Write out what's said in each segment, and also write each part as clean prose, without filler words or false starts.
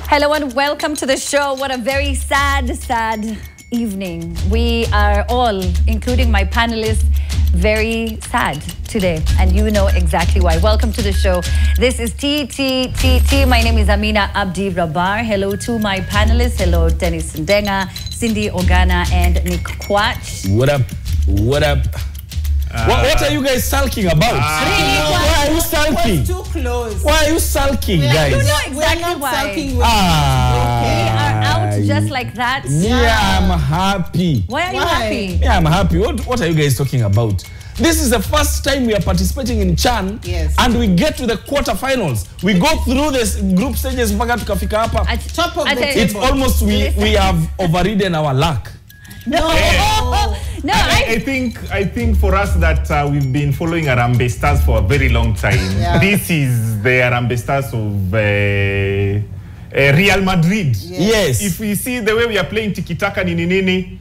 Hello and welcome to the show. What a very sad evening. We are all, including my panelists, very sad today, and you know exactly why. Welcome to the show. This is TTTT. My name is Amina Abdi Rabar. Hello to my panelists. Hello, Dennis Ndenga, Cindy Ogana, and Nick Kwach. What up? What up? What are you guys sulking about? Why are you sulking? Too close. Why are you sulking, guys? You know exactly why. Sulking We are out just like that. Yeah, I'm happy. Why are you happy? Yeah, I'm happy. What are you guys talking about? This is the first time we are participating in Chan, and we get to the quarterfinals. We go through this group stages mpaka tukafika hapa. At top of the table. It's almost we have overridden our luck. No, no. I think for us that we've been following Harambee Stars for a very long time. Yeah. This is the Harambee Stars of Real Madrid. Yes. If we see the way we are playing tiki-taka nini,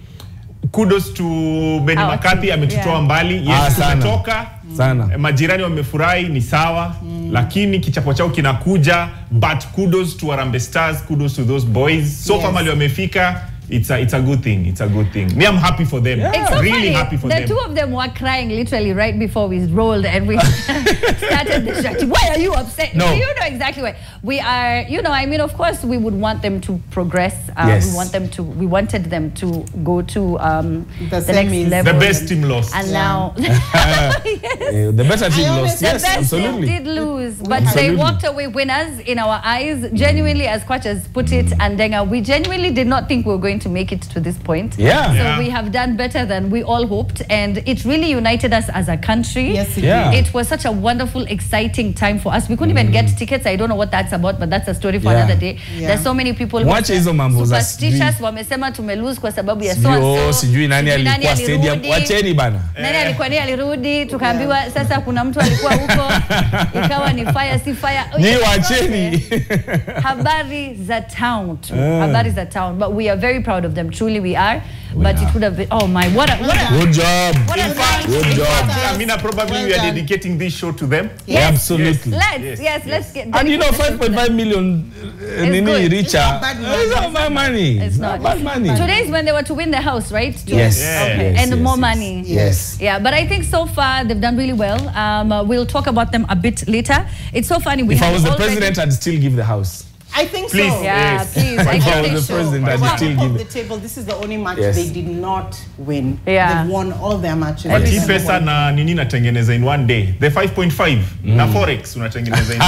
kudos to Benny McCarthy, ametutoa mbali. Yes, tumetoka. Sana. Majirani wamefurahi, ni sawa. Lakini kichapo chao kinakuja. But kudos to Harambee Stars, kudos to those boys. So far mali wamefika. It's a good thing. It's a good thing. Me, I'm happy for them. Yeah. It's so really funny. Happy for them. The two of them were crying literally right before we rolled and we started the show. Why are you upset? No. You know exactly why. We are, you know, I mean, of course, we would want them to progress. Yes. We wanted them to go to the next level. The best team lost. And now the better team lost. Yes, the best absolutely. team did lose, but they walked away winners in our eyes. Genuinely, as Kwach has put it, and Denga, we genuinely did not think we were going to make it to this point. Yeah. So we have done better than we all hoped, and it really united us as a country. Yes, it did. It was such a wonderful, exciting time for us. We couldn't even get tickets. I don't know what that's about, but that's a story for another day. There's so many people who are superstitious. Wamesema tumelose kwa sababu ya so. Sijui nani alikuwa stadium. Wacheni bana. Nani alikuwa alirudi, tukaambiwa sasa kuna mtu alikuwa huko, ikawa ni fire si fire. Ni wacheni. Habari za town. Habari za town. But we are very proud of them. Truly we are. But it would have been, oh my, what a good job. Good job. Amina, probably we are dedicating this show to them. Yes. Absolutely. Let's get. And you know, 5.5 million richer. It's not bad money. It's not bad money. Today is when they were to win the house, right? Yes. Okay. Yes, and yes, more yes. money. Yes. Yeah, but I think so far they've done really well. We'll talk about them a bit later. It's so funny. If I was the president, I'd still give the house. I think please. so. Yeah, Yes. please. If I was the president, I'd still give the it. table, this is the only match they did not win. Yeah. They've won all their matches. But hii pesa na nini natengeneza in one day. The 5.5 na forex unatengeneza in.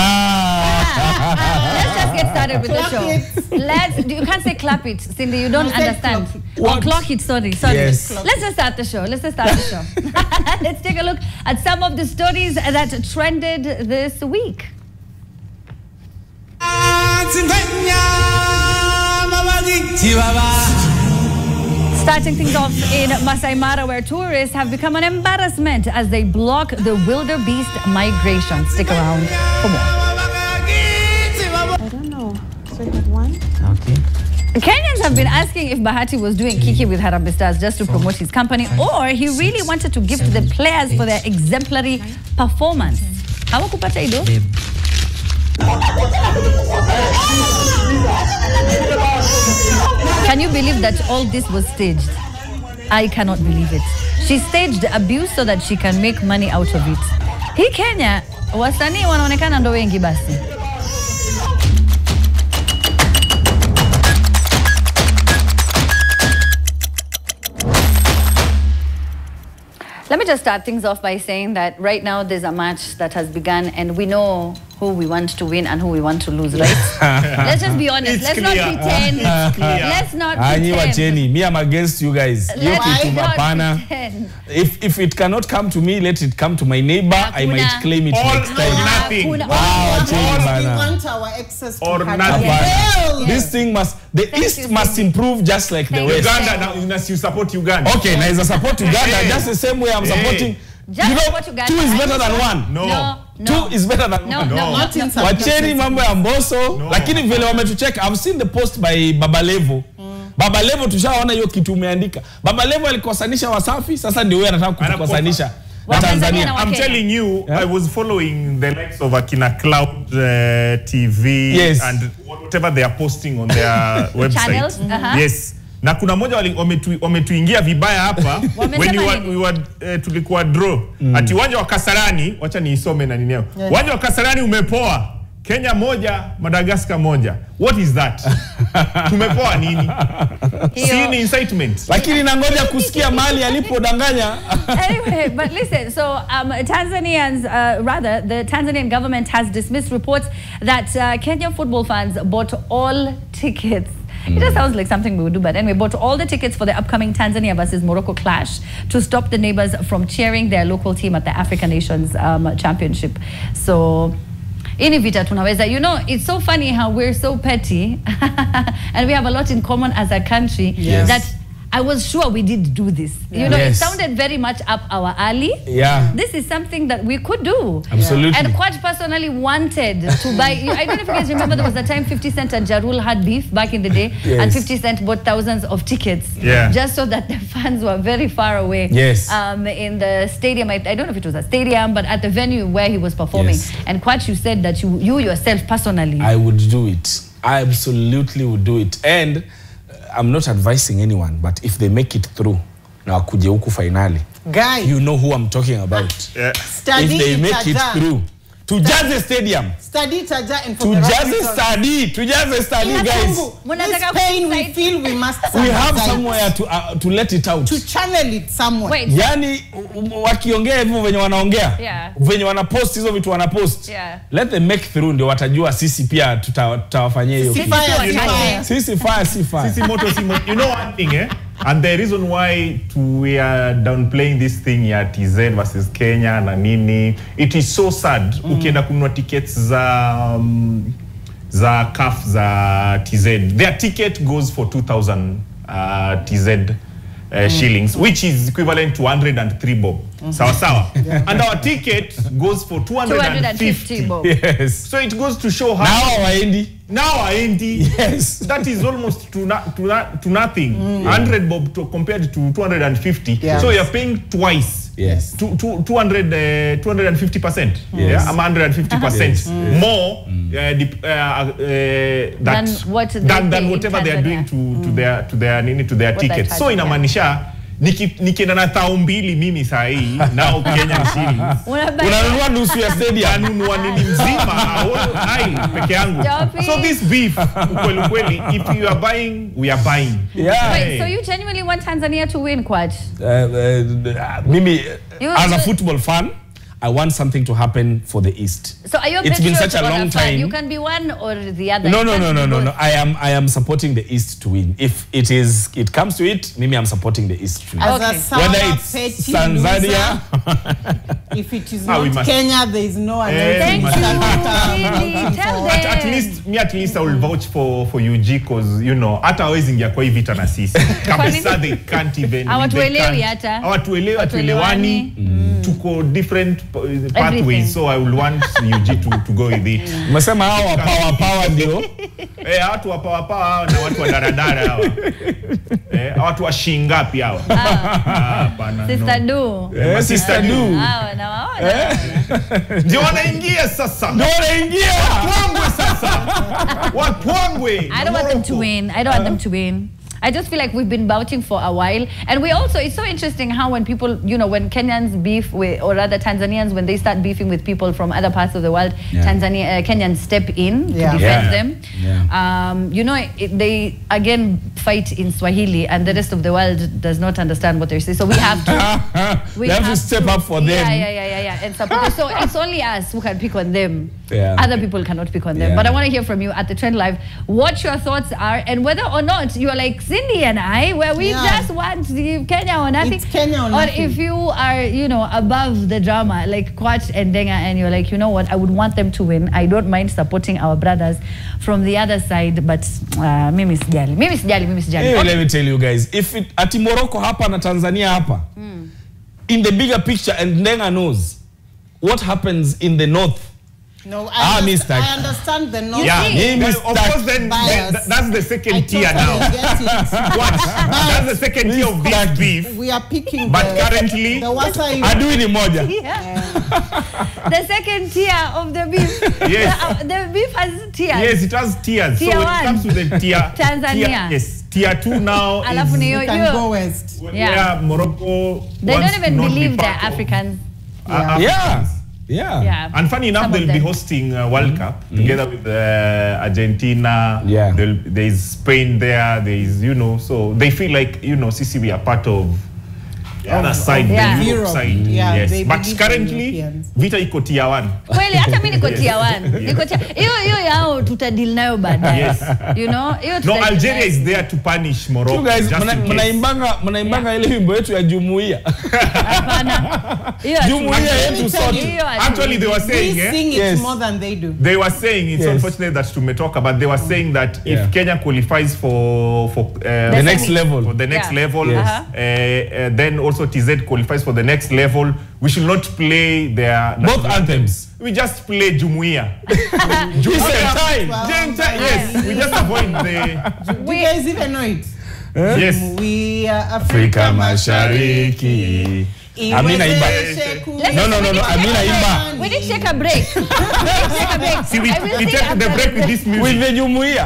Let's just get started with the show. You can't say clap it, Cindy. You don't understand. Or clock it. Sorry. Yes. Let's just start the show. Let's take a look at some of the stories that trended this week. Starting things off in Masai Mara, where tourists have become an embarrassment as they block the wildebeest migration. Stick around for more. I don't know. So you had one? Okay. Kenyans have been asking if Bahati was doing Kiki with Harambee Stars just to promote his company, or he really wanted to gift the players for their exemplary performance. Hawakupata ido? Can you believe that all this was staged? I cannot believe it. She staged abuse so that she can make money out of it. Hii Kenya, wasanii wanaonekana ndo wengi basi. Let me just start things off by saying that right now there's a match that has begun and we know who we want to win and who we want to lose, right? Let's just be honest. Let's not pretend. Let's not pretend. Me, I'm against you guys. If it cannot come to me, let it come to my neighbor. I might claim it next time. Nothing. We want our excess or nothing. This thing the East must improve just like the West. Uganda, now you support Uganda. Okay, now I support Uganda just the same way I'm supporting. Just Uganda. 2 is better than 1. No. 2 is better than 1. Wacheni mambo ya Mbosso, lakini vile wametucheka. I've seen the post by Baba Levo. Baba Levo tushaona hiyo kitu umeandika. Baba Levo alikosanisha Wasafi, sasa ndio yeye anataka kutukosanisha na Tanzania. I'm telling you, I was following the likes of Akina Cloud TV and whatever they are posting on their website. Channels? Yes. Na kuna moja wametuingia vibaya hapa when tulikuwa draw. Ati uwanja wa Kasarani, wacha niisome na nineo. Uwanja wa Kasarani umepoa. Kenya moja, Madagascar moja. What is that? Tumepoa nini? Sini incitement. Lakini nangoja kusikia mali alipodanganya. Anyway, but listen, so Tanzanians, rather, the Tanzanian government has dismissed reports that Kenyan football fans bought all tickets. It just sounds like something we would do, but anyway, bought all the tickets for the upcoming Tanzania versus Morocco clash to stop the neighbors from cheering their local team at the African Nations Championship. So, ini vita tunaweza, you know, it's so funny how we're so petty and we have a lot in common as a country that I was sure we did do this. You know, it sounded very much up our alley. Yeah. This is something that we could do. Absolutely. And quite personally wanted to buy. I don't know if you guys remember, there was a time 50 Cent and Jarul had beef back in the day. And 50 Cent bought thousands of tickets. Just so that the fans were very far away. In the stadium. I don't know if it was a stadium, but at the venue where he was performing. And quite you said that you yourself personally. I would do it. I absolutely would do it. And I'm not advising anyone, but if they make it through, na wakuje huku finally, guys, you know who I'm talking about. If they make it through, to just the stadium. Study Taja and to just study, guys. This pain we feel, we must. We have somewhere to let it out. To channel it somewhere. Wait. Yani wakiongea hivyo venye wanaongea, venye wanapost hizo vitu wanapost. Let them make through, ndio watajua sisi pia tutawafanyia hiyo. Sisi fire. Sisi moto si moto. You know one thing, and the reason why we are downplaying this thing ya TZ versus Kenya na nini, it is so sad. Ukienda kununua tickets za CAF za TZ, their ticket goes for 2,000 TZ shillings, which is equivalent to 103 bob. Sawa. And our ticket goes for 250 bob. Yes. So it goes to show how now Andy. Yes. That is almost to nothing. 100 bob compared to 250. So you're paying twice. Yes. 250%. Yes. 150% more than whatever they are doing to their tickets. So inamaanisha nikienda na thao mbili mimi saa hii nao Kenyan shillings unanunua nusu ya stadium, unanunua nini mzima peke yangu. So this beef ukweli, if you are buying, we are buying. Wait, so you genuinely want Tanzania to win, Kwaj? Mimi as a football fan, I want something to happen for the East. So are you it's been such a long time. You can be one or the other. No. I am supporting the East to win. If it comes to it, maybe I'm supporting the Est to win. Whether it's Tanzania, if it is not Kenya, there is no other. Thank you. Tell them. At least I will vouch for UG, because you know hata hawezi ingia kwa hii vita na sisi. Kabisa, they can't even. Hawatuelewi hata. Hawatuelewani. Tuko different pathways, so I will want UG to go with it. Umesema hao power ndio. Watu wa power na watu wa daradara hawa. Watu wa shingapi hawa. Hapana. Sister Du. Sister Du. Hawa na waona. Ndio wanaingia sasa. Wapongwe sasa. Wapongwe. I don't want them to win. I just feel like we've been vouching for a while, and we also, it's so interesting how when people, you know, when Kenyans beef with, or rather Tanzanians, when they start beefing with people from other parts of the world, Kenyans step in to defend them. You know, they again fight in Swahili, and the rest of the world does not understand what they're saying. So we have to, we have to step up for them. And support. So it's only us who can pick on them. Other people cannot pick on them. But I want to hear from you at the Trend Live what your thoughts are, and whether or not you are like Cindy and I, where we just want Kenya or nothing. It's Kenya or nothing. Or if you are, you know, above the drama, like Kwach and Denga, and you're like, you know what, I would want them to win. I don't mind supporting our brothers from the other side, but mimi sijali. Let me tell you guys, if it ati Morocco hapa na Tanzania hapa, in the bigger picture, and Denga knows what happens in the north No, I mistake. I understand the notion. Yeah, of course. Then that's the second tier now. What? That's the second tier of this beef. We are picking. But currently, Aduini moja. The second tier of the beef. Yes. The beef has tiers. Yes, it has tiers. Tier so when one. it comes to the tier, Tanzania. yes, tier 2 now. Alafu You can go west. Yeah, Morocco. They don't even not believe be they're part of, Africans. Africans. Yeah. And funny enough, they'll be hosting World Cup together with Argentina. Yeah. There is Spain there. There is, so they feel like, Sisi, we are part of the other side, the Europe side. Yeah, yes. But currently, Vita iko tier 1. Kweli hata mimi niko tier 1. Niko tier. Hiyo yao tutadili nayo baadaye. Yes. No, Algeria is there to punish Morocco. You guys, mnaimbanga ile wimbo yetu ya jumuiya. Hapana. Jumuiya yetu sote. Actually, they were saying, we sing it more than they do. They were saying, it's unfortunate that tumetoka, but they were saying that if Kenya qualifies for the next level, then also TZ qualifies for the next level, we should not play their both anthems. We just play Jumuiya. Yes, we just avoid the. Do you guys even know it? Yes. We are Afrika Mashariki. Amina imba. No. Amina imba. We need to take a break. See, we take the break with this music. With the Jumuiya.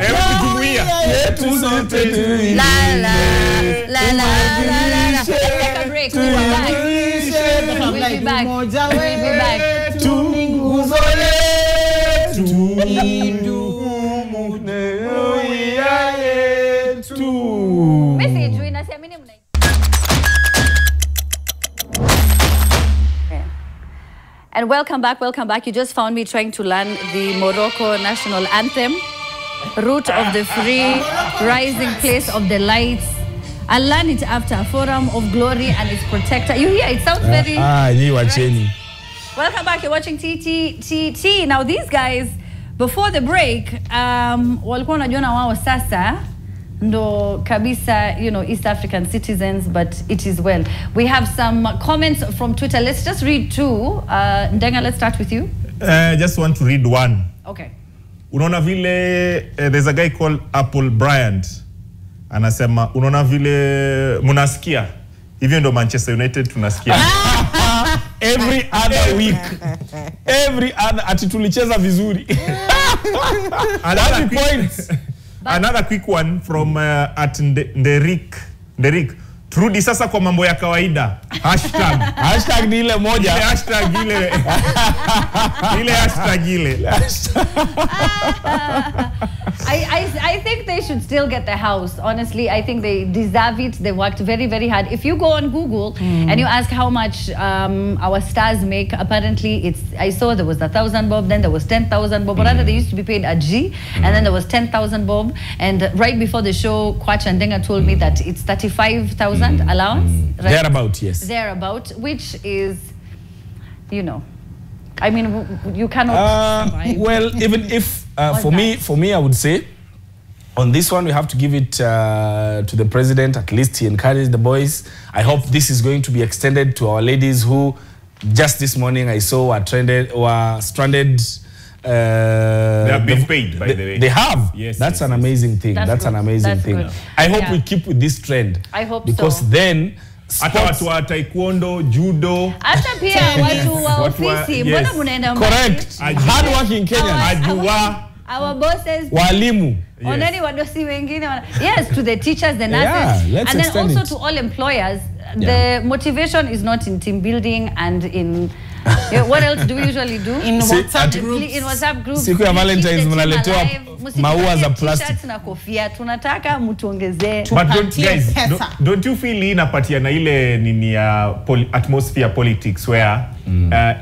La la la la la. Let's take a break. We'll be back. Message inasiamini mna. And welcome back. You just found me trying to learn the Morocco national anthem, Root of the Free, Rising Place of the Lights. I learned it after a forum of glory and its protector. You hear? It sounds very... Right? Welcome back. You're watching TTTT. Now, these guys, before the break, walikuwa wanajiona wao sasa ndo kabisa, East African citizens, but it is well. We have some comments from Twitter. Let's just read two. Ndenga, let's start with you. I just want to read one. Okay. Unaona vile, there's a guy called Apple Bryant. Anasema, unaona vile munasikia. Hivyo ndo Manchester United tunasikia. Every other week. Ati tulicheza vizuri. Another quick one from at Nderik. Turudi sasa kwa mambo ya kawaida. Hashtag ni ile moja. Ile hashtag ile. I think they should still get the house. Honestly, I think they deserve it. They worked very, very hard. If you go on Google and you ask how much our stars make, apparently I saw there was 1,000 bob, then there was 10,000 bob. Rather, they used to be paid a G, and then there was 10,000 bob. And right before the show, Kwach and Denga told me that it's 35,000 allowance. Right? Thereabout, yes. Thereabout, which is, I mean, you cannot survive. Well, even if for me, I would say on this one we have to give it to the president. At least he encouraged the boys. I hope this is going to be extended to our ladies who just this morning I saw were stranded. They have been paid, by the way. They have. Yes, that's an amazing thing. That's an amazing thing. Good. I hope we keep with this trend. I hope because so. Then hata watu wa taekwondo, judo, hata pia watu wa ofisi, mbona mnaenda mbali? Correct. Hard working Kenyans. Ajua. Our bosses. Walimu. Onani wadosi wengine. Yes, to the teachers, the nurses. And then also to all employers. The motivation is not in team building and in... what else do we usually do? In WhatsApp groups. In WhatsApp groups. Siku ya Valentine's mnaletewa maua za plastic. Na kofia tunataka mtuongezee. But don't you feel inapatia na ile nini ya atmosphere politics where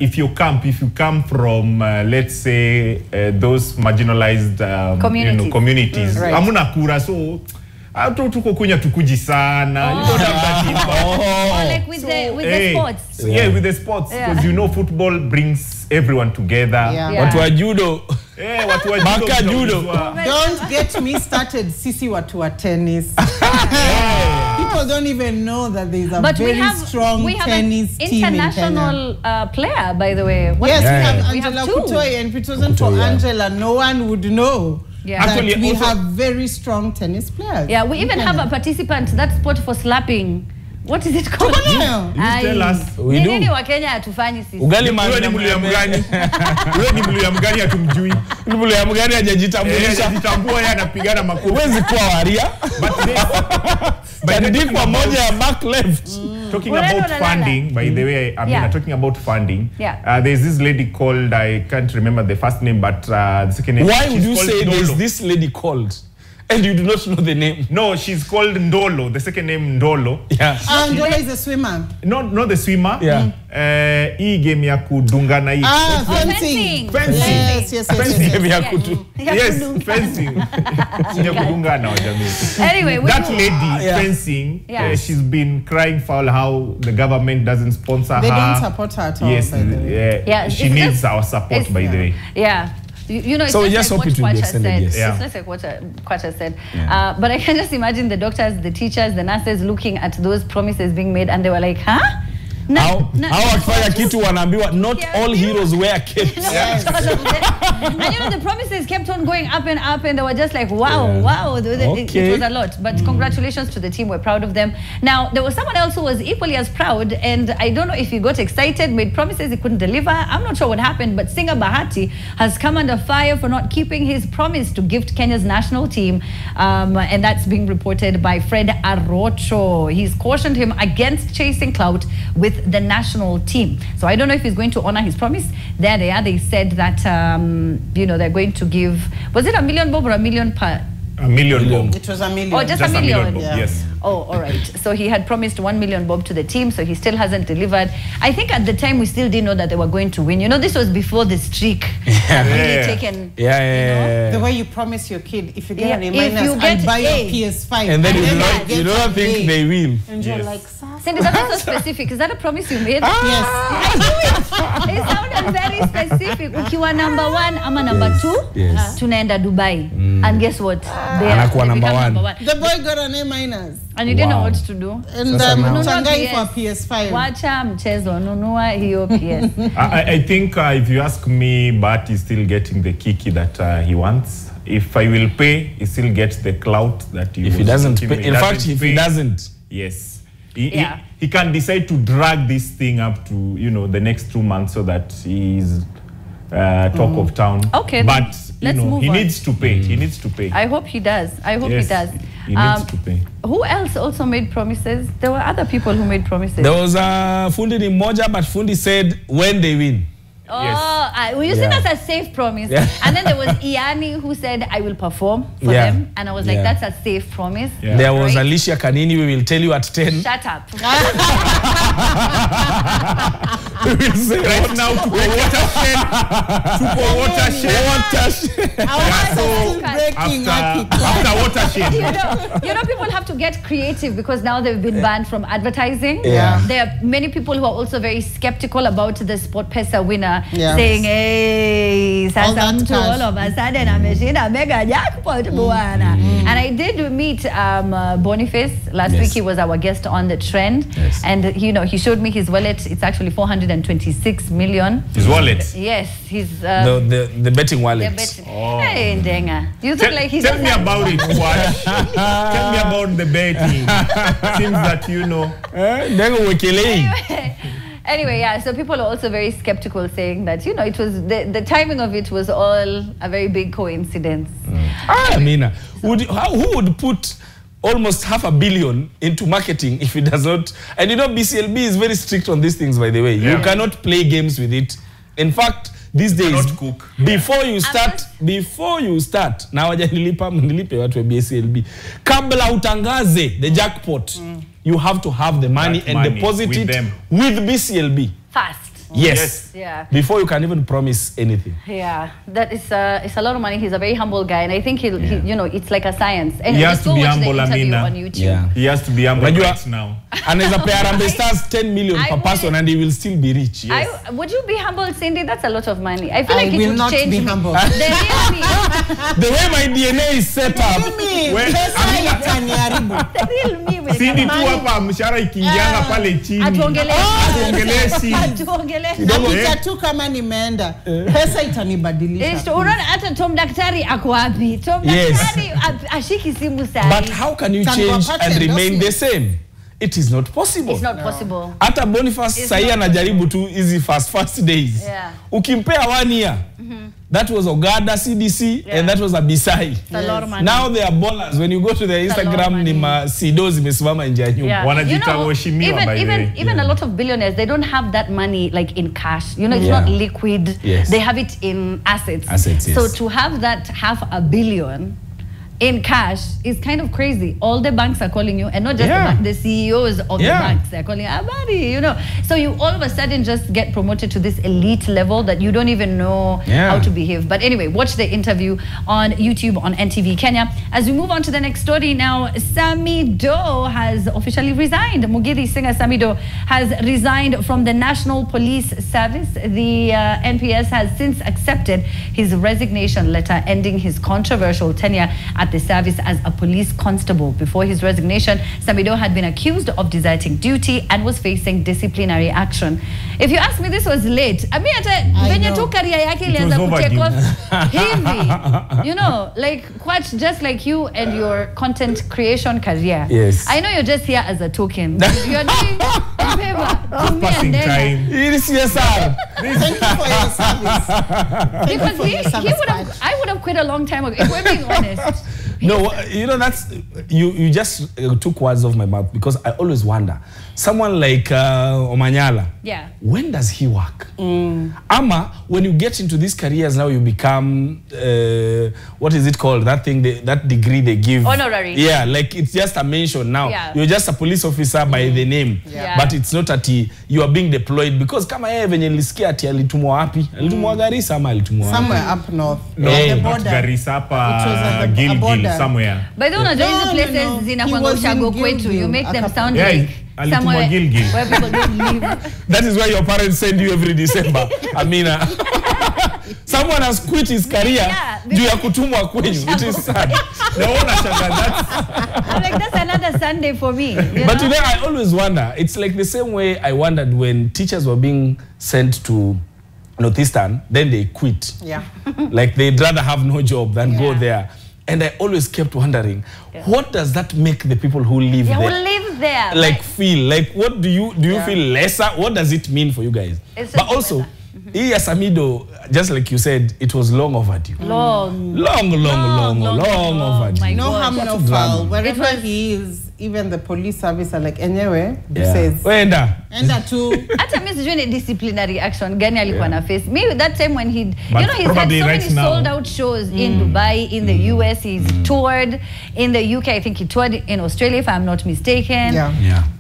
if you come from let's say those marginalized communities, hamuna kura, so tuko kunya tukuji sana. You don't have that like with the sports. Yeah, with the sports, because football brings everyone together. Watu wa judo. Watu wa judo. Don't get me started, sisi watu wa tennis. people don't even know that there's a very strong tennis team in Kenya. International player, by the way. Yes, we have Angela Kutoi, and if it wasn't for Angela, no one would know. Yeah. Actually, we have very strong tennis players. Yeah, we even have a participant, that sport for slapping. What is it called? Tell us. We do. Nini wa Kenya hatufanyi sisi. Ugali Wewe ni Mluya mgani? Wewe ni Mluya mgani hatumjui? Mluya mgani hajajitambulisha? Hajitambua yeye anapigana makofi. Huwezi kuwa waria. But ndipo moja ya back left. Talking about funding, by the way, I mean, talking about funding, there's this lady called, I can't remember the first name, but the second name. Why would you say there's this lady called? And you do not know the name? No, she's called Ndolo. The second name Ndolo. Yeah. Ndolo is a swimmer. Not the swimmer. Yeah. Hii game ya kudungana hii. Fencing. Yes. Game ya kudu. Yes, fencing. Ya kudungana wa jamii. Anyway, that lady fencing, she's been crying foul how the government doesn't sponsor her. They don't support her at all. Yes, she needs our support, by the way. Yeah. You know, it's so just just like hope it will be extended, yes. It's just like what Kwacha said. But I can just imagine the doctors, the teachers, the nurses looking at those promises being made, and they were like, huh? How wakifanya kitu wanaambiwa not all heroes wear capes. Yes. And you know, the promises kept on going up and up, and they were just like, wow. It was a lot. But congratulations to the team. We're proud of them. Now, there was someone else who was equally as proud, and I don't know if he got excited, made promises he couldn't deliver. I'm not sure what happened, but singer Bahati has come under fire for not keeping his promise to gift Kenya's national team. And that's being reported by Fred Arocho. He's cautioned him against chasing clout with the national team. So I don't know if he's going to honor his promise. There they are. They said that, you know, they're going to give, was it $1 million bob or $1 million per? $1 million bob. It was $1 million. Oh, just $1 million. Bob, yes. Oh, all right. So he had promised $1 million bob to the team, so he still hasn't delivered. I think at the time we still didn't know that they were going to win. You know, this was before the streak had really taken. You know? The way you promise your kid, if you get an A minus and buy a PS5, and then you don't think they will. And you're like, Cindy, that's so specific. Is that a promise you made? Yes. I knew it. It sounded very specific. Ukiwa number 1 ama number 2, tunaenda Dubai. And guess what? They are number one. The boy got an A minus. And you didn't know what to do. And Changai for PS5. Wacha mchezo, nunua hiyo PS. I think if you ask me, Bart is still getting the kiki that he wants. If I will pay, he still gets the clout that he If he doesn't pay, in fact, if he doesn't. Yes. He can decide to drag this thing up to, you know, the next 2 months so that he's talk of town. Okay. But, you know, move he on. needs to pay. He needs to pay. I hope he does. I hope he does. He needs to pay. Who else also made promises? There were other people who made promises. There was Fundi ni moja, but Fundi said when they win. Oh, we used it as a safe promise. And then there was Iani who said, I will perform for them. And I was like, that's a safe promise. There was Alicia Kanini, we will tell you at 10. Shut up. We will say right now to watershed. After watershed. You know, people have to get creative because now they've been banned from advertising. There are many people who are also very skeptical about the Sport Pesa winner. Saying, hey, sasa all of a sudden ameshinda mega jackpot bwana. And I did meet Boniface last week. He was our guest on The Trend. And, you know, he showed me his wallet. It's actually 426 million. His wallet? Yes. His, the betting wallet. Hey, Ndenga. You look like he's... Tell me about it, Wash. Tell me about the betting. Seems that you know. Anyway, so people are also very skeptical, saying that, you know, it was the timing of it was all a very big coincidence. I mean, who would put almost $500 million into marketing if it does not? And you know, BCLB is very strict on these things, by the way. You cannot play games with it. In fact, these days, before you start, now nilipe watu wa BCLB, kabla utangaze the jackpot, you have to have the money and deposit it with BCLB. Fast. Yes. Yeah. Before you can even promise anything. Yeah, that is it's a lot of money. He's a very humble guy, and I think he you know, it's like a science. And he has to be humble, Amina. On YouTube. Yeah. He has to be humble right now. And as a pair of stars, 10 million per person, and he will still be rich. Yes. Would you be humble, Cindy? That's a lot of money. I feel like I will not be humble. The way my DNA is set up. The real me. Cindy tu hapa mshahara ikiingianga pale chini. Atuongeleshi. Napita tu kama nimeenda. Pesa itanibadilisha. Unaona hata Tom Daktari ako wapi? Tom Daktari ashiki simu sahi. But how can you change and remain the same? It is not possible. It's not possible. Hata Boniface sahi anajaribu tu easy first days. Yeah. Ukimpea 1 year. That was Ogada, CDC, and that was Abisai. It's a lot of money. Now they are ballers. When you go to their Instagram, ni Samidoh zimesimama nje ya nyumba. Even a lot of billionaires, they don't have that money like in cash. You know, it's not liquid. Yes. They have it in assets. Yes. So to have that $500 million in cash is kind of crazy. All the banks are calling you, and not just the CEOs of the banks. They're calling you, buddy, you know. So you all of a sudden just get promoted to this elite level that you don't even know how to behave. But anyway, watch the interview on YouTube on NTV Kenya. As we move on to the next story now, Samidoh has officially resigned. Mugiri singer Samidoh has resigned from the National Police Service. The NPS has since accepted his resignation letter, ending his controversial tenure at the service as a police constable. Before his resignation, Samidoh had been accused of deserting duty and was facing disciplinary action. If you ask me, this was late. I mean, when you took career yake ilianza kutake off heavy. You know, like quite just like you and your content creation career. Yes. I know you're just here as a token. You're doing a favor to me and then. It is CSR. Thank you for your service. Because I would have quit a long time ago, if we're being honest. No, you know, that's you just took words off my mouth, because I always wonder, someone like Omanyala, when does he work? Ama, when you get into these careers now, you become what is it called, that thing, that degree they give, honorary. Yeah, like it's just a mention now. You're just a police officer by the name, but it's not that you are being deployed, because kama yeye venye nilisikia ati alitumwa wapi? Alitumwa Garissa ama alitumwa somewhere up north. The border. Garissa hapa Gilgil somewhere. By the way, these places zinakwanga ushago kwetu. You make them sound like somewhere where people don't live. That is why your parents send you every December. Amina. Someone has quit his career due ya kutumwa kwenyu. It is sad. I'm like, that's another Sunday for me. But today I always wonder. It's like the same way I wondered when teachers were being sent to Northeastern, then they quit. Yeah. Like they'd rather have no job than go there. And I always kept wondering, what does that make the people who live there? Who live there? Like feel? Like what do you feel lesser? What does it mean for you guys? But also, Samidoh, just like you said, it was long overdue. Long overdue. No harm, no foul. Wherever he is, even the police service are like, anyway, says, Enda too. Hata mimi sijui ni disciplinary action gani alikuwa na face. Maybe that time when he's had so many sold out shows in Dubai, in the US, he's toured in the UK, I think he toured in Australia if I'm not mistaken.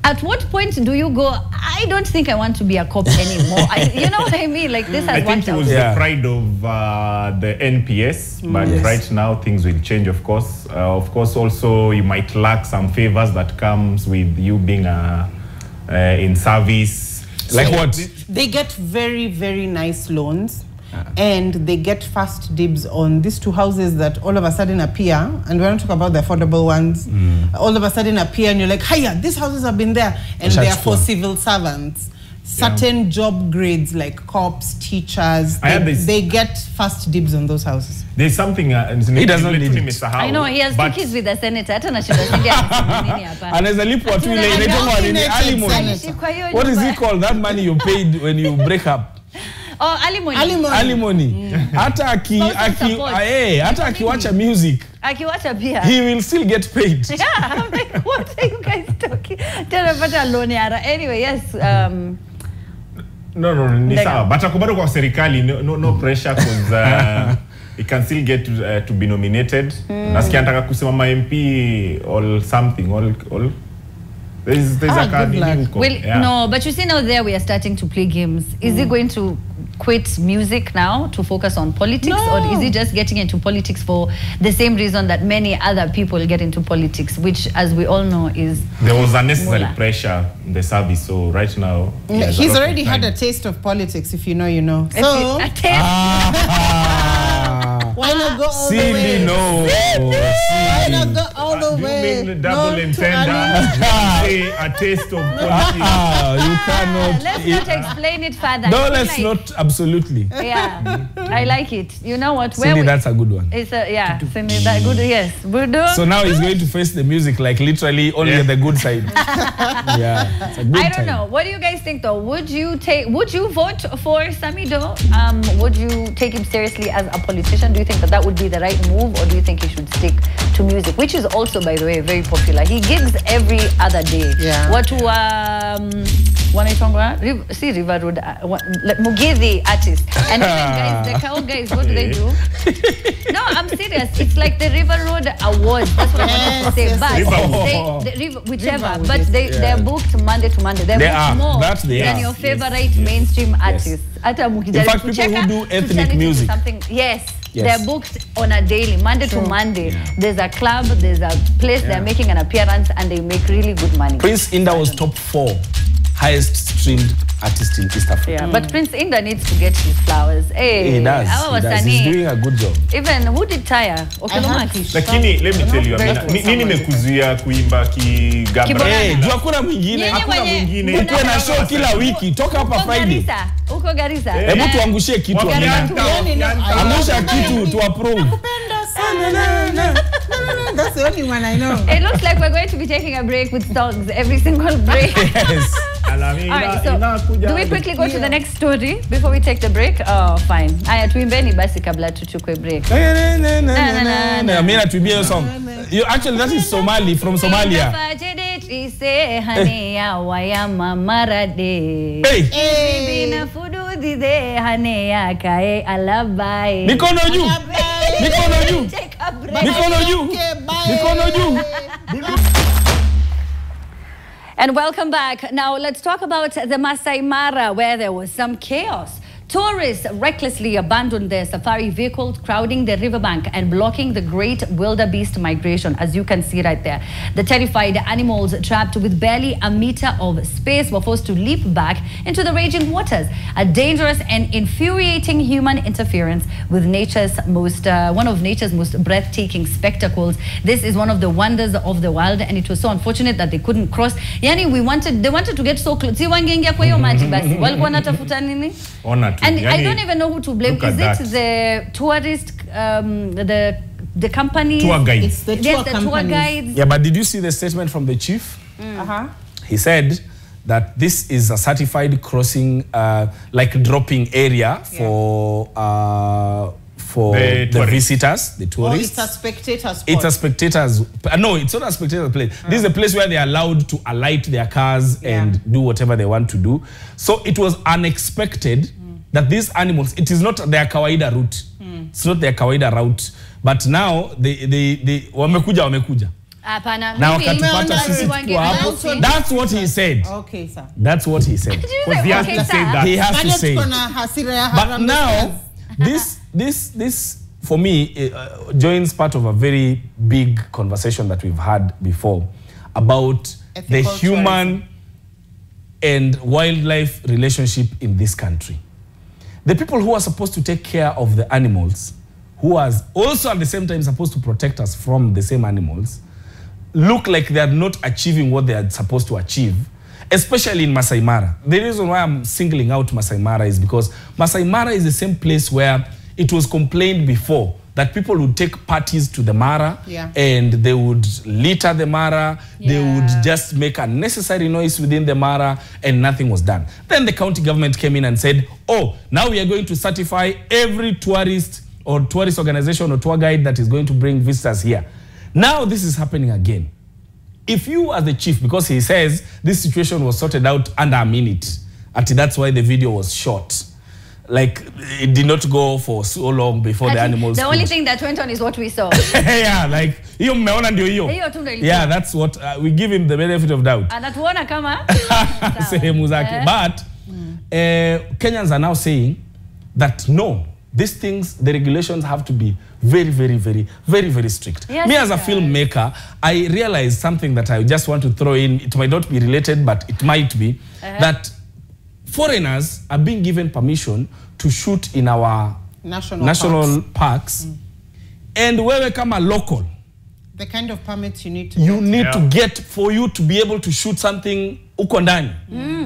At what point do you go, I don't think I want to be a cop anymore? You know what I mean? Like this has I think it was the pride of the NPS, but right now things will change, of course. Of course, also you might lack some favors that comes with you being in service. Like what? They get very, very nice loans. And they get fast dibs on these 2 houses that all of a sudden appear, and we're not talking about the affordable ones, all of a sudden appear and you're like, hiya, these houses have been there, and they are for civil servants. Certain job grades like cops, teachers, they get fast dibs on those houses. There's something he doesn't need it. I know, he has two kids with the senator. What is it called? That money you paid when you break up? Oh, alimony. Hata akiwacha music, he will still get paid. Yeah, I'm like, what are you guys talking? Anyway, yes. No, ni sawa. But akubado kwa serikali, no pressure, because he can still get to be nominated. Nasikia anataka kusimama MP or something, There's a card in Huko. Well, no, but you see now there we are starting to play games. Is he going to quit music now to focus on politics, or is he just getting into politics for the same reason that many other people get into politics, which, as we all know, is there was unnecessary pressure in the service. So right now, he's already had a taste of politics. If you know, you know. So a taste. Why not go all the way? Why not go all the way? You mean double entender? Say a taste of politics. You cannot. Let's not explain it further. No, let's not. Absolutely. Yeah, I like it. You know what? Cindy, that's a good one. It's a Cindy, that good. Yes, so now he's going to face the music like literally only the good side. Yeah, it's a good I don't know. What do you guys think though? Would you vote for Samidoh? Would you take him seriously as a politician? Do you think that would be the right move, or do you think he should stick to music, which is also, by the way, very popular? He gigs every other day. Yeah. What see River Road, Mugithi artist, and even guys, the cow guys, what do they do? No, I'm serious. It's like the River Road Awards. That's what I wanted to say. But they're booked Monday to Monday. They're booked more than your favorite mainstream artists. In fact, people who do ethnic music. Yes. They're booked on a daily, Monday to Monday. There's a club, there's a place, they're making an appearance, and they make really good money. Prince Indah was top 4 highest streamed artist in East Africa. Yeah, but Prince Indah needs to get his flowers. Hey, he does. He's doing a good job. Even who did Taya? Lakini let me tell you, nini mekuzuia kuimba Kigambra? Juu hakuna mwingine. Uko na show kila wiki. Toka hapa Friday. Uko Garissa. Hebu tuangushie kitu. Angusha kitu to approve. That's the only one I know. It looks like we're going to be taking a break with songs every single break. Yes. Alright, so do we quickly go to the next story before we take the break? Oh, fine. Aya, tuimbeni basi kabla tuchukue break. Mimi natuimbia hiyo song. Actually, that is Somali, from Somalia. Mikono juu. Mikono juu. Mikono juu. Mikono juu. And welcome back. Now let's talk about the Masai Mara, where there was some chaos. Tourists recklessly abandoned their safari vehicles, crowding the riverbank and blocking the great wildebeest migration, as you can see right there. The terrified animals, trapped with barely a meter of space, were forced to leap back into the raging waters. A dangerous and infuriating human interference with one of nature's most breathtaking spectacles. This is one of the wonders of the wild, and it was so unfortunate that they couldn't cross. Yani, they wanted to get so close. Si wangeingia kwa hiyo maji basi. Walikuwa wanatafuta nini? And I don't even know who to blame. Is it the tourist, the company? Tour guides. It's the tour guides. Yeah, but did you see the statement from the chief? He said that this is a certified crossing, like dropping area for the visitors, the tourists. Oh, it's a spectator spot. It's a spectators. No, it's not a spectator place. This is a place where they are allowed to alight their cars and do whatever they want to do. So it was unexpected that these animals, it is not their kawaida route. It's not their kawaida route. But now they wamekuja. Now that's what he said. Okay, sir. That's what he said. He has to say that. He has to say. But now this for me joins part of a very big conversation that we've had before about the human and wildlife relationship in this country. The people who are supposed to take care of the animals, who are also at the same time supposed to protect us from the same animals, look like they are not achieving what they are supposed to achieve, especially in Masai Mara. The reason why I'm singling out Masai Mara is because Masai Mara is the same place where it was complained before that people would take parties to the Mara and they would litter the Mara, they would just make unnecessary noise within the Mara, and nothing was done. Then the county government came in and said, oh, now we are going to certify every tourist or tourist organization or tour guide that is going to bring visitors here. Now this is happening again. If you are the chief, because he says this situation was sorted out under a minute, and that's why the video was shot. Like, it did not go for so long before the animals The only thing that went on is what we saw. Yeah, like, Hiyo mmeona ndio hiyo. Hiyo tu ndio ilikuwa. Yeah, that's what we give him the benefit of doubt. Anatuona kama sehemu zake. But Kenyans are now saying that no, these things, the regulations have to be very, very, very, very, very strict. Yes, me as a filmmaker, I realized something that I just want to throw in. It might not be related, but it might be that foreigners are being given permission to shoot in our national parks. And wewe kama local, the kind of permits you need to to get for you to be able to shoot something uko ndani.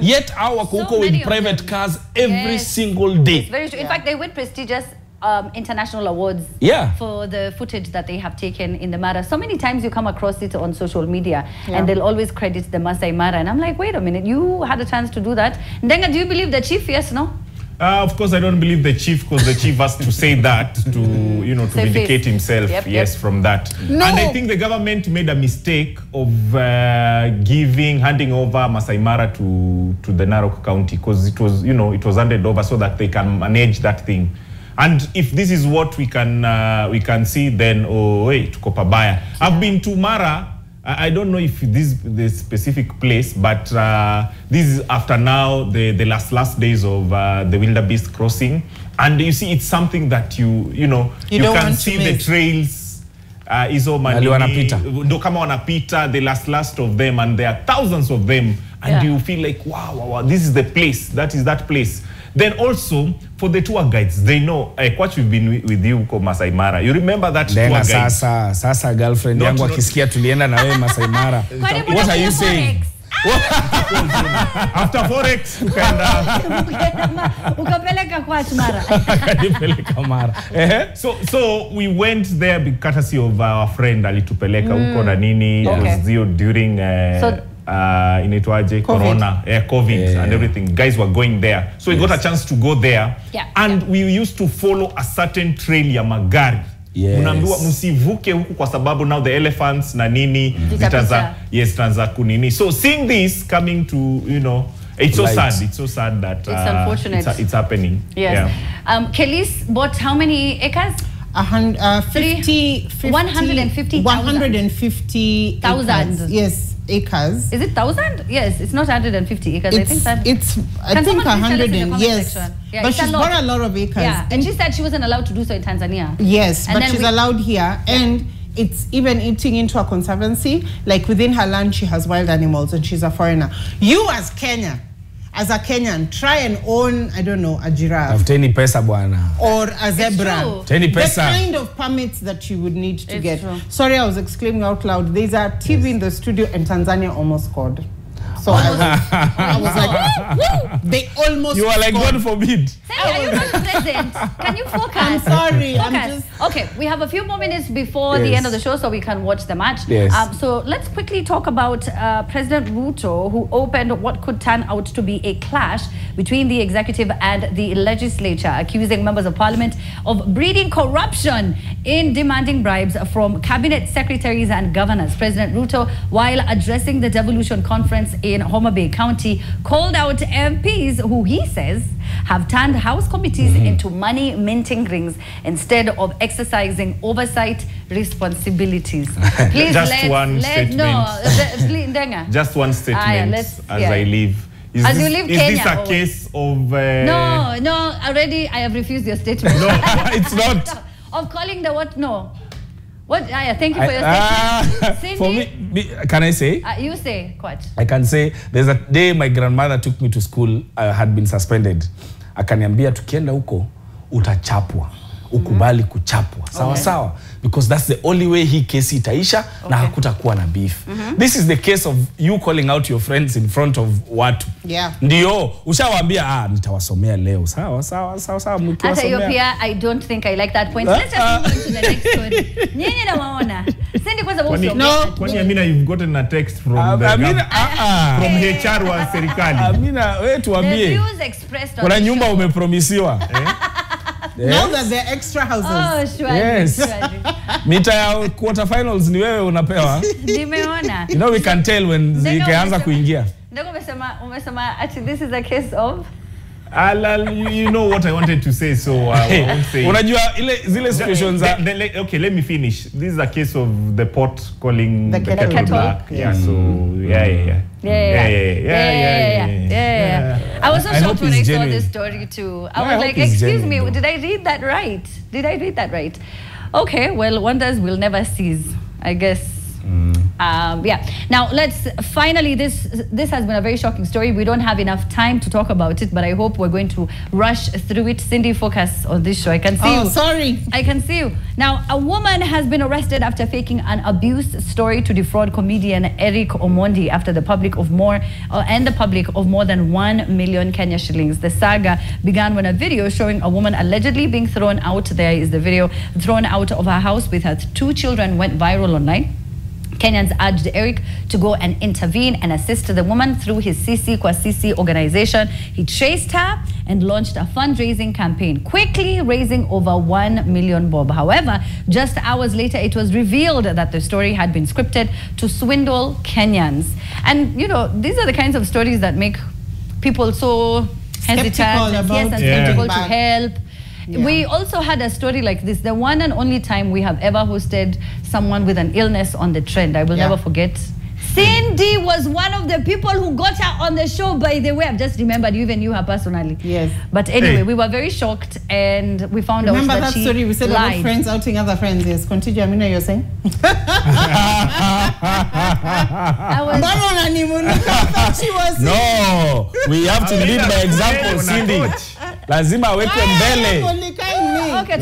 Yet our wako with private cars every single day. It's very true. In fact, they win prestigious international awards for the footage that they have taken in the Mara. So many times you come across it on social media and they'll always credit the Masai Mara. And I'm like, wait a minute, you had a chance to do that. Ndenga, do you believe the chief? Yes, no? Of course, I don't believe the chief, because the chief has to say that to, you know, to vindicate himself. From that. No. And I think the government made a mistake of handing over Masai Mara to the Narok County, because it was, you know, it was handed over so that they can manage that thing. And if this is what we can see, then tuko pabaya. I've been to Mara. I don't know if this is the specific place, but this is after now the last days of the wildebeest crossing, and you see it's something that you can see the trails. Izo ndo kama wanapita the last of them, and there are thousands of them, and you feel like wow, this is the place, that is that place. Then also for the tour guides, they know what we've been with you ko Masai Mara. You remember that tour guide? Sasa girlfriend yangu akisikia tulienda na wewe Masai Mara. What are you saying? After Forex ukapeleka kwa Mara. Akapeleka Mara. So we went there courtesy of our friend alitupeleka huko na nini. It was during inaitwaje corona, COVID and everything. Guys were going there, so we got a chance to go there, and we used to follow a certain trail ya magari. Unaambiwa msivuke huku kwa sababu now the elephants na nini zitaanza kunini. So seeing this coming to, you know, it's so sad. It's so sad that it's unfortunate. It's happening. Yes. Kelis bought how many acres? 150,000. Yes, acres. Is it 1,000? Yes, it's not 150 acres. I think 100. Yes, but she's bought a lot of acres. Yeah, and she said she wasn't allowed to do so in Tanzania. Yes, but she's allowed here, and it's even eating into a conservancy. Like within her land, she has wild animals, and she's a foreigner. You as a Kenyan, try and own, I don't know, a giraffe. Teni pesa bwana. Or a zebra. Teni pesa. The kind of permits that you would need to get. True. Sorry, I was exclaiming out loud. There's a TV in the studio, and Tanzania almost scored. So I was like, woo! They almost You are like, God forbid. Say, are you not present? Can you focus? I'm sorry. Okay, we have a few more minutes before the end of the show so we can watch the match. So let's quickly talk about President Ruto, who opened what could turn out to be a clash between the executive and the legislature, accusing members of parliament of breeding corruption in demanding bribes from cabinet secretaries and governors. President Ruto, while addressing the devolution conference in Homa Bay County, called out MPs who he says have turned House committees into money minting rings instead of exercising oversight responsibilities. Please, just one statement. Just one statement as I leave. Is this a case of... No, already I have refused your statement. No, it's not. Of calling the what? No. What? Thank you for your statement. For me, can I say? You say, what? I can say, there's a day my grandmother took me to school. I had been suspended. Akaniambia tukienda huko utachapwa. Ukubali kuchapwa. Sawa sawa. Because that's the only way hii kesi itaisha na hakutakuwa na beef. This is the case of you calling out your friends in front of watu. Ndio, ushawaambia nitawasomea leo. Sawa mkiwasomea. Hata hiyo pia, I don't think I like that point. Let's just move on to the next story. Nyinyi na maona. Sindi kwa sababu kwani Amina, you've gotten a text from from HR wa serikali. Amina, wewe tuambie. The views expressed on kuna nyumba umepromisiwa. Now that they're extra houses. Oh, sure. Yes. Mita ya quarter finals ni wewe unapewa. Nimeona. You know we can tell when zikaanza kuingia. Ndio umesema ati this is a case of You know what I wanted to say, so I won't say. Unajua zile situations okay, let me finish. This is a case of the pot calling the kettle black. Yeah, so yeah. I was so shocked when I saw this story too. I was like, excuse me, did I read that right? Okay, well, wonders will never cease, I guess. Now let's finally, this has been a very shocking story. We don't have enough time to talk about it, but I hope we're going to rush through it. Cindy, focus on this show. I can see you. Sorry. I can see you. Now, a woman has been arrested after faking an abuse story to defraud comedian Eric Omondi after the public of more than 1 million Kenya shillings. The saga began when a video showing a woman allegedly being thrown out, there is the video, thrown out of her house with her 2 children went viral online. Kenyans urged Eric to go and intervene and assist the woman through his Sisi Kwa Sisi organization. He chased her and launched a fundraising campaign, quickly raising over 1 million bob. However, just hours later, it was revealed that the story had been scripted to swindle Kenyans. And, you know, these are the kinds of stories that make people so hesitant and skeptical to help. Yeah. We also had a story like this, the one and only time we have ever hosted someone with an illness on the trend. I will never forget. Cindy was one of the people who got her on the show, by the way. I've just remembered, you even knew her personally. Yes. But anyway, we were very shocked and we found out that she Remember that story we said lied. about friends outing other friends? Yes, continue, Amina, you're saying? No, we have to lead by example, Cindy. Lazima awekwe mbele. Okay,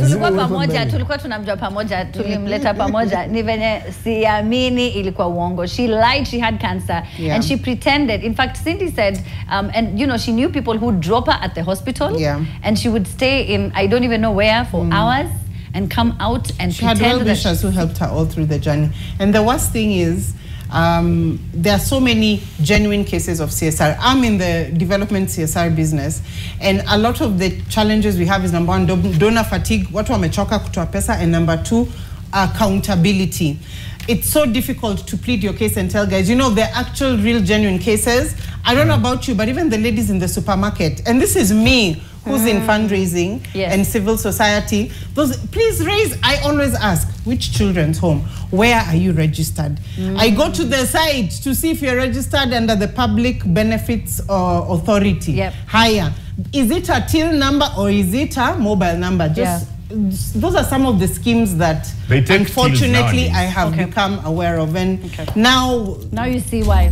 tulikuwa tunamjua pamoja, tulimleta pamoja. Ni venye siamini ilikuwa uongo. She lied she had cancer and she pretended. In fact, Cindy said, and you know, she knew people who drop her at the hospital and she would stay in, I don't even know where, for hours and come out and she had well-wishers who helped her all through the journey. And the worst thing is, there are so many genuine cases of CSR. I'm in the development CSR business, and a lot of the challenges we have is, number 1, donor fatigue, watu wamechoka kutoa pesa, and number 2, accountability. It's so difficult to plead your case and tell guys, you know, the actual real genuine cases. I don't know about you, but even the ladies in the supermarket, and this is me, who's in fundraising and civil society, please raise, I always ask, which children's home? Where are you registered? I go to the site to see if you're registered under the Public Benefits Authority. Higher. Is it a till number or is it a mobile number? Just those are some of the schemes that unfortunately I have become aware of, and now you see why.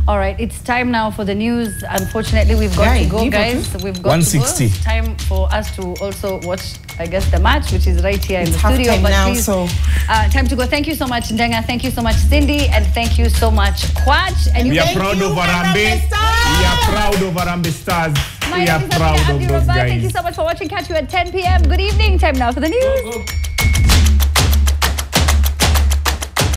All right, it's time now for the news. Unfortunately, we've got to go, guys. We've got 160. to go. Time for us to also watch, I guess, the match, which is right here in the studio. But now, please, time to go. Thank you so much, Ndenga. Thank you so much, Cindy, and thank you so much, Kwaj. And we are proud of Harambee. We are proud of Harambee Stars. We are proud of those guys. Thank you so much for watching. Catch you at 10 p.m. Good evening. Time now for the news.